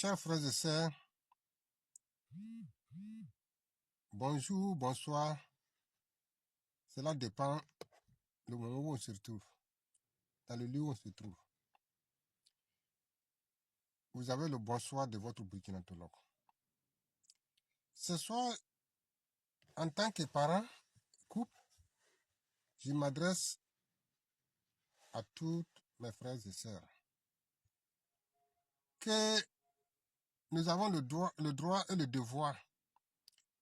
Chers frères et sœurs, bonjour, bonsoir. Cela dépend du moment où on se retrouve, dans le lieu où on se trouve. Vous avez le bonsoir de votre burkinatologue. Ce soir, en tant que parent, couple, je m'adresse à tous mes frères et sœurs que nous avons le droit et le devoir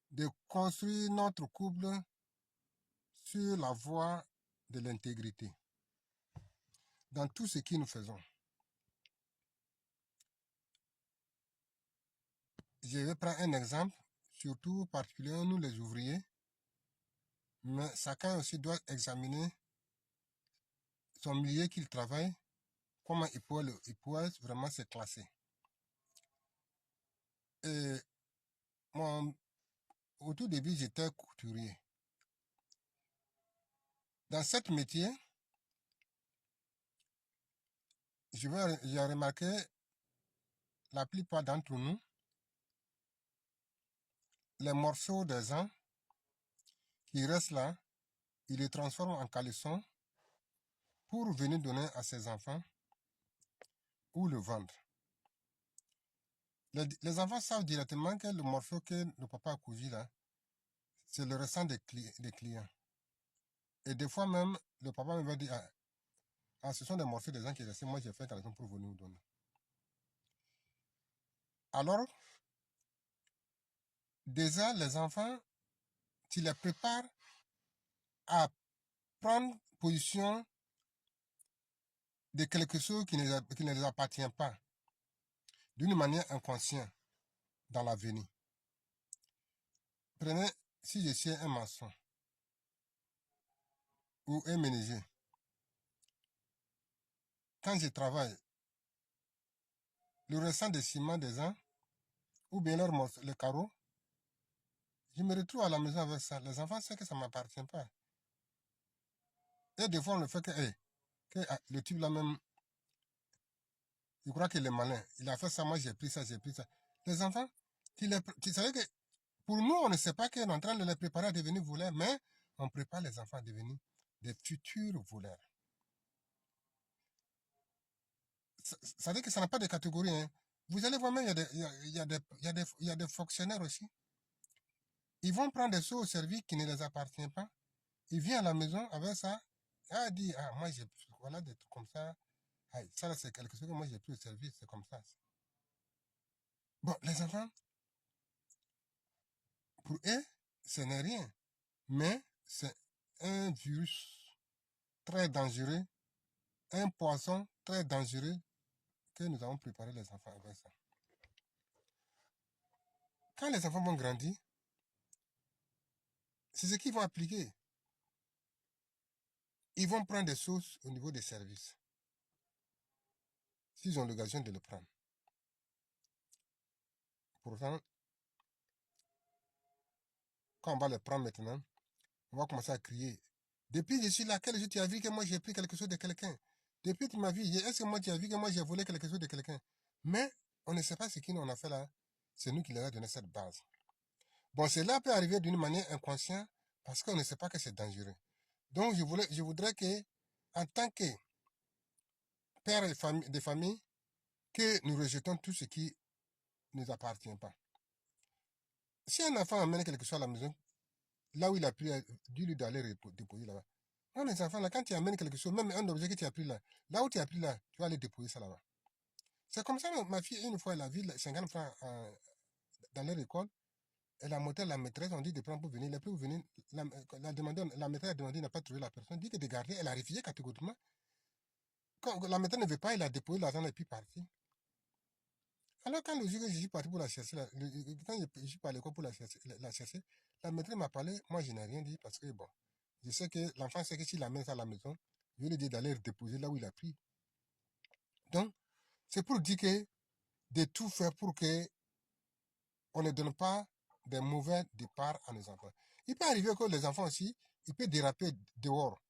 de construire notre couple sur la voie de l'intégrité dans tout ce que nous faisons. Je vais prendre un exemple, surtout particulièrement nous les ouvriers, mais chacun aussi doit examiner son milieu qu'il travaille, comment il pourrait vraiment se classer. Et au tout début, j'étais couturier. Dans ce métier, j'ai remarqué la plupart d'entre nous, les morceaux des gens qui restent là, ils les transforment en caleçons pour venir donner à ses enfants ou le vendre. Les enfants savent directement que le morceau que le papa a cousu là, c'est le restant des clients. Et des fois même, le papa me va dire, ce sont des morceaux des gens qui restent, moi j'ai fait un caleçon pour venir vous donner. Alors, déjà les enfants, tu les prépares à prendre position de quelque chose qui ne les appartient pas, d'une manière inconsciente dans l'avenir. Prenez, si je suis un maçon ou un menuisier, quand je travaille, le restant des ciments des gens, ou bien le carreau, je me retrouve à la maison avec ça. Les enfants savent que ça ne m'appartient pas. Et des fois, on le fait que le type là même, il croit qu'il est malin. Il a fait ça, moi j'ai pris ça, j'ai pris ça. Les enfants, tu savais que pour nous, on ne sait pas qu'on est en train de les préparer à devenir voleurs, mais on prépare les enfants à devenir des futurs voleurs. Ça veut dire que ça n'a pas de catégorie. Hein. Vous allez voir même, il y a des fonctionnaires aussi. Ils vont prendre des choses au service qui ne les appartiennent pas. Ils viennent à la maison avec ça. Ah, dit, moi j'ai voilà des trucs comme ça. Ça c'est quelque chose que moi j'ai pris au service, c'est comme ça. Bon, les enfants, pour eux, ce n'est rien. Mais c'est un virus très dangereux, un poison très dangereux que nous avons préparé les enfants avec ça. Quand les enfants vont grandir, c'est ce qu'ils vont appliquer. Ils vont prendre des choses au niveau des services. S'ils ont l'occasion de le prendre. Pourtant, quand on va le prendre maintenant, on va commencer à crier. Depuis que je suis là, quel jour tu as vu que moi j'ai pris quelque chose de quelqu'un? Depuis que tu m'as vu, est-ce que moi tu as vu que moi j'ai volé quelque chose de quelqu'un? Mais on ne sait pas ce qu'on a fait là. C'est nous qui leur avons donné cette base. Bon, cela peut arriver d'une manière inconsciente parce qu'on ne sait pas que c'est dangereux. Donc, je voudrais que, en tant que père de famille, que nous rejetons tout ce qui ne nous appartient pas. Si un enfant amène quelque chose à la maison, là où il a pris, dis-lui d'aller déposer là-bas. Non, les enfants, là, quand tu amènes quelque chose, même un objet que tu as pris là où tu as pris là, tu vas aller déposer ça là-bas. C'est comme ça, ma fille, une fois, elle a vu 50 francs dans leur école. Elle a monté la maîtresse, on dit de prendre pour venir. Elle a pris pour venir. La maîtresse a demandé, elle n'a pas trouvé la personne. Elle dit que de garder, elle a refusé catégoriquement. Quand la maîtresse ne veut pas, elle a déposé l'argent et puis parti. Alors, quand le jour que je suis parti pour la chercher, quand je suis pas à l'école pour la chercher, la maîtresse m'a parlé. Moi, je n'ai rien dit parce que, bon, je sais que l'enfant sait que s'il amène ça à la maison, je vais lui dire d'aller déposer là où il a pris. Donc, c'est pour dire que de tout faire pour que on ne donne pas des mauvais départs à nos enfants. Il peut arriver que les enfants aussi, ils peuvent déraper dehors.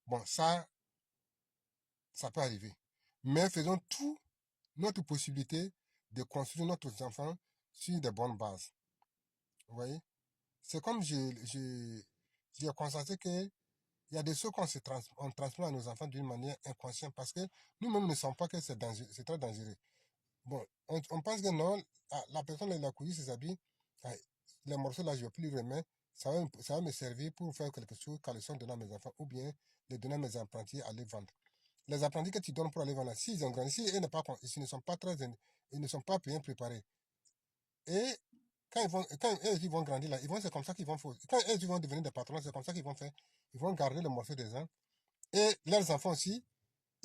Bon, ça peut arriver. Mais faisons tout notre possibilité de construire notre enfant sur de bonnes bases. Vous voyez? C'est comme j'ai constaté que il y a des choses on transmet à nos enfants d'une manière inconsciente parce que nous-mêmes ne savons pas que c'est très dangereux. Bon, on pense que non, la personne elle a cousu ses habits, ah, les morceaux là, je ne vais plus les remettre, ça va me servir pour faire quelque chose quand ils sont donnés à mes enfants ou bien les donner à mes apprentis à les vendre. Les apprentis que tu donnes pour aller vendre, s'ils ont grandi, s'ils ne sont pas ils ne sont pas bien préparés. Et quand ils vont grandir là, c'est comme ça qu'ils vont faire. Quand ils vont devenir des patrons, c'est comme ça qu'ils vont faire. Ils vont garder le morceau des uns. Et leurs enfants aussi,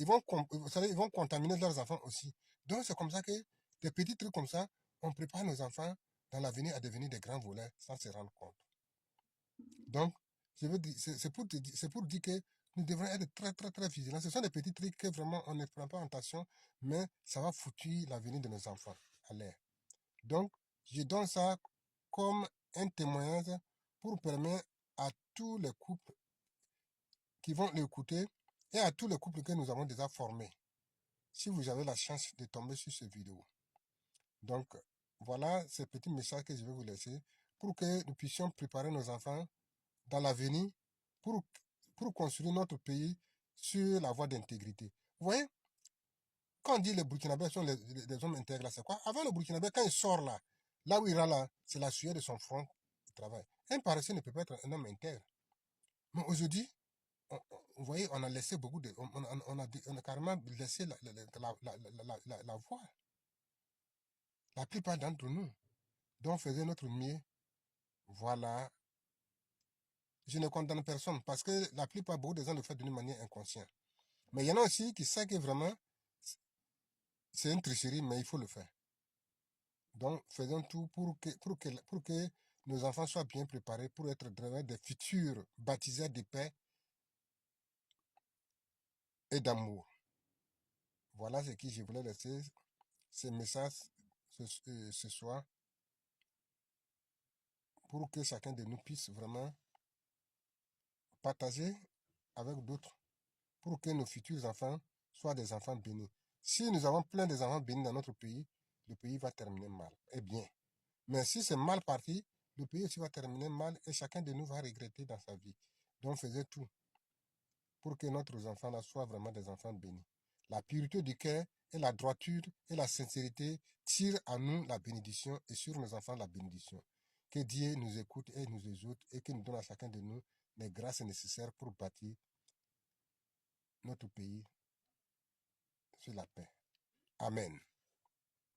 vous savez, ils vont contaminer leurs enfants aussi. Donc c'est comme ça que des petits trucs comme ça, on prépare nos enfants dans l'avenir à devenir des grands voleurs sans se rendre compte. Donc, je veux dire, c'est pour dire que nous devons être très, très, très vigilants. Ce sont des petits trucs que vraiment on ne prend pas en attention, mais ça va foutre l'avenir de nos enfants à l'air. Donc, je donne ça comme un témoignage pour permettre à tous les couples qui vont l'écouter et à tous les couples que nous avons déjà formés, si vous avez la chance de tomber sur cette vidéo. Donc, voilà ces petits messages que je vais vous laisser pour que nous puissions préparer nos enfants dans l'avenir pour construire notre pays sur la voie d'intégrité. Vous voyez, quand on dit les Burkinabés sont les hommes intègres, c'est quoi? Avant le Burkinabé, quand il sort là où il ira là, c'est la sueur de son front qui travaille. Un paresseux ne peut pas être un homme intègre. Mais aujourd'hui, vous voyez, on a laissé beaucoup de... On a carrément laissé la voie. La plupart d'entre nous. Donc, faisons notre mieux. Voilà. Je ne condamne personne parce que la plupart, beaucoup de gens le font d'une manière inconsciente. Mais il y en a aussi qui savent que vraiment, c'est une tricherie, mais il faut le faire. Donc, faisons tout pour que nos enfants soient bien préparés pour être des futurs baptisés de paix et d'amour. Voilà ce que je voulais laisser, ce message ce soir, pour que chacun de nous puisse vraiment partager avec d'autres, pour que nos futurs enfants soient des enfants bénis. Si nous avons plein d'enfants bénis dans notre pays, le pays va terminer mal et bien. Mais si c'est mal parti, le pays aussi va terminer mal et chacun de nous va regretter dans sa vie. Donc faisons tout pour que nos enfants là soient vraiment des enfants bénis. La pureté du cœur et la droiture et la sincérité tirent à nous la bénédiction et sur nos enfants la bénédiction. Que Dieu nous écoute et nous exhorte et qu'il nous donne à chacun de nous les grâces nécessaires pour bâtir notre pays sur la paix. Amen.